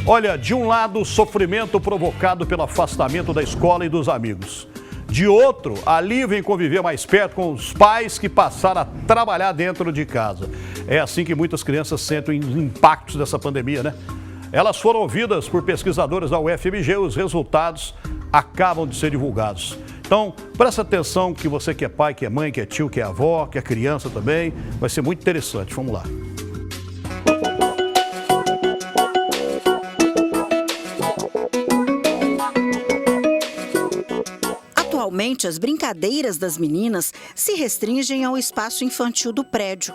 Olha, de um lado, o sofrimento provocado pelo afastamento da escola e dos amigos. De outro, alívio em conviver mais perto com os pais que passaram a trabalhar dentro de casa. É assim que muitas crianças sentem os impactos dessa pandemia, né? Elas foram ouvidas por pesquisadores da UFMG, os resultados acabam de ser divulgados. Então, presta atenção que você que é pai, que é mãe, que é tio, que é avó, que é criança também, vai ser muito interessante. Vamos lá. Atualmente, as brincadeiras das meninas se restringem ao espaço infantil do prédio.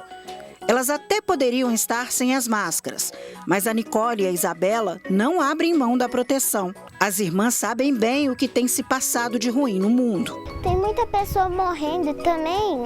Elas até poderiam estar sem as máscaras, mas a Nicole e a Isabela não abrem mão da proteção. As irmãs sabem bem o que tem se passado de ruim no mundo. Tem muita pessoa morrendo e também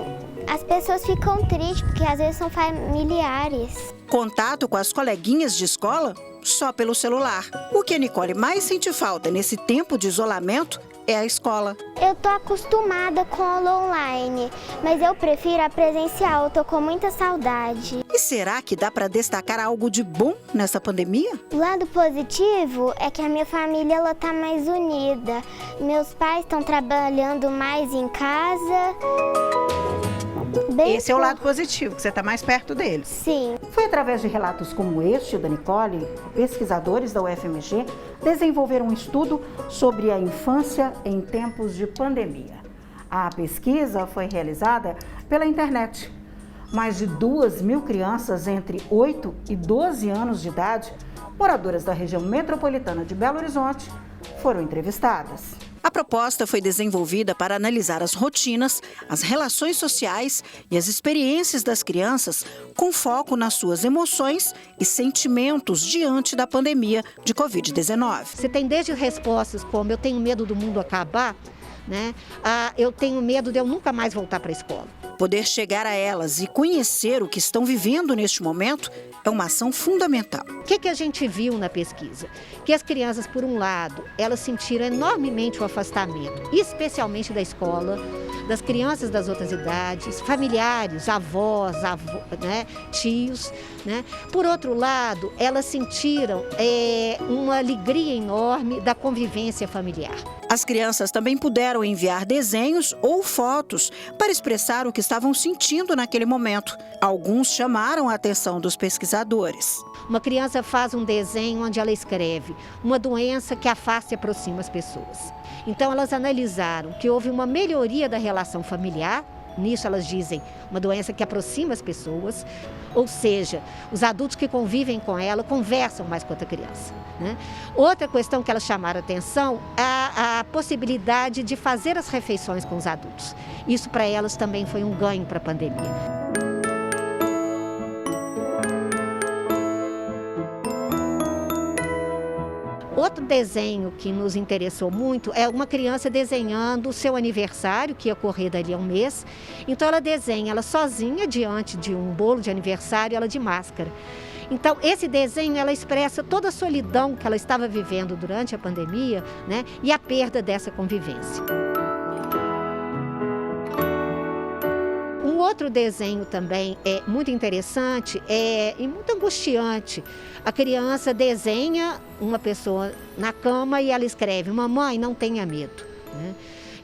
as pessoas ficam tristes, porque às vezes são familiares. Contato com as coleguinhas de escola só pelo celular. O que a Nicole mais sente falta nesse tempo de isolamento é a escola. Eu tô acostumada com aula online, mas eu prefiro a presencial, eu tô com muita saudade. E será que dá para destacar algo de bom nessa pandemia? O lado positivo é que a minha família ela tá mais unida. Meus pais estão trabalhando mais em casa. Esse é o lado positivo, que você está mais perto deles. Sim. Foi através de relatos como este da Nicole, pesquisadores da UFMG desenvolveram um estudo sobre a infância em tempos de pandemia. A pesquisa foi realizada pela internet. Mais de 2.000 crianças entre 8 e 12 anos de idade, moradoras da região metropolitana de Belo Horizonte, foram entrevistadas. A proposta foi desenvolvida para analisar as rotinas, as relações sociais e as experiências das crianças com foco nas suas emoções e sentimentos diante da pandemia de Covid-19. Você tem desde respostas como eu tenho medo do mundo acabar, né? Eu tenho medo de eu nunca mais voltar para a escola. Poder chegar a elas e conhecer o que estão vivendo neste momento é uma ação fundamental. O que a gente viu na pesquisa? Que as crianças, por um lado, elas sentiram enormemente o afastamento, especialmente da escola, das crianças das outras idades, familiares, avós, né, tios. Né? Por outro lado, elas sentiram uma alegria enorme da convivência familiar. As crianças também puderam enviar desenhos ou fotos para expressar o que estavam sentindo naquele momento. Alguns chamaram a atenção dos pesquisadores. Uma criança faz um desenho onde ela escreve uma doença que afasta e aproxima as pessoas. Então, elas analisaram que houve uma melhoria da relação familiar. Nisso elas dizem uma doença que aproxima as pessoas, ou seja, os adultos que convivem com ela conversam mais com a criança. Né? Outra questão que elas chamaram a atenção é a possibilidade de fazer as refeições com os adultos. Isso para elas também foi um ganho para a pandemia. Outro desenho que nos interessou muito é uma criança desenhando o seu aniversário, que ia ocorrer dali a um mês. Então ela desenha ela sozinha diante de um bolo de aniversário, ela de máscara. Então esse desenho ela expressa toda a solidão que ela estava vivendo durante a pandemia, né, e a perda dessa convivência. Um outro desenho também é muito interessante e muito angustiante. A criança desenha uma pessoa na cama e ela escreve: "Mamãe, não tenha medo". Né?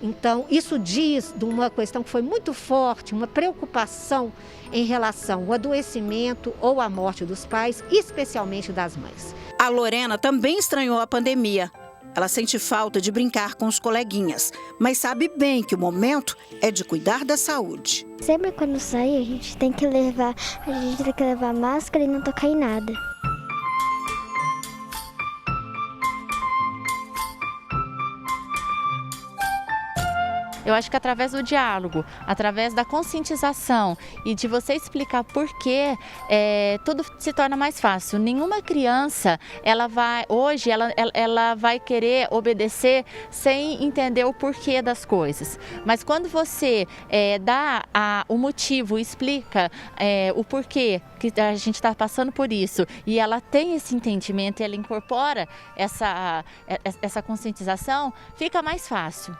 Então, isso diz de uma questão que foi muito forte, uma preocupação em relação ao adoecimento ou à morte dos pais, especialmente das mães. A Lorena também estranhou a pandemia. Ela sente falta de brincar com os coleguinhas, mas sabe bem que o momento é de cuidar da saúde. Sempre quando sair, a gente tem que levar máscara e não tocar em nada. Eu acho que através do diálogo, através da conscientização e de você explicar por quê, tudo se torna mais fácil. Nenhuma criança, ela vai querer obedecer sem entender o porquê das coisas. Mas quando você dá o motivo, explica o porquê que a gente está passando por isso, e ela tem esse entendimento e ela incorpora essa conscientização, fica mais fácil.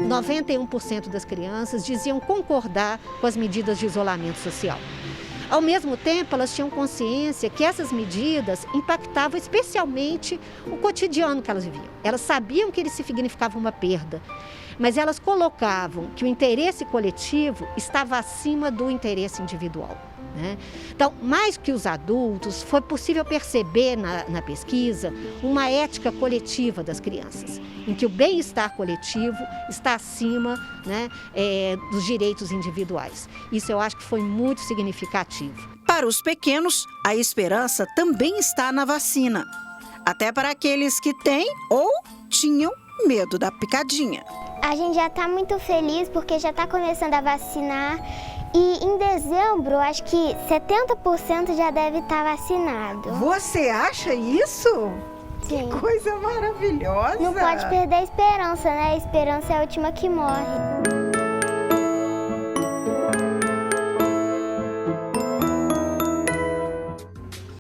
91% das crianças diziam concordar com as medidas de isolamento social. Ao mesmo tempo, elas tinham consciência que essas medidas impactavam especialmente o cotidiano que elas viviam. Elas sabiam que isso significava uma perda, mas elas colocavam que o interesse coletivo estava acima do interesse individual, né? Então, mais que os adultos, foi possível perceber na pesquisa uma ética coletiva das crianças, em que o bem-estar coletivo está acima, né, dos direitos individuais. Isso eu acho que foi muito significativo. Para os pequenos, a esperança também está na vacina, até para aqueles que têm ou tinham medo da picadinha. A gente já está muito feliz porque já está começando a vacinar e em dezembro acho que 70% já deve estar vacinado. Você acha isso? Sim. Que coisa maravilhosa! Não pode perder a esperança, né? A esperança é a última que morre.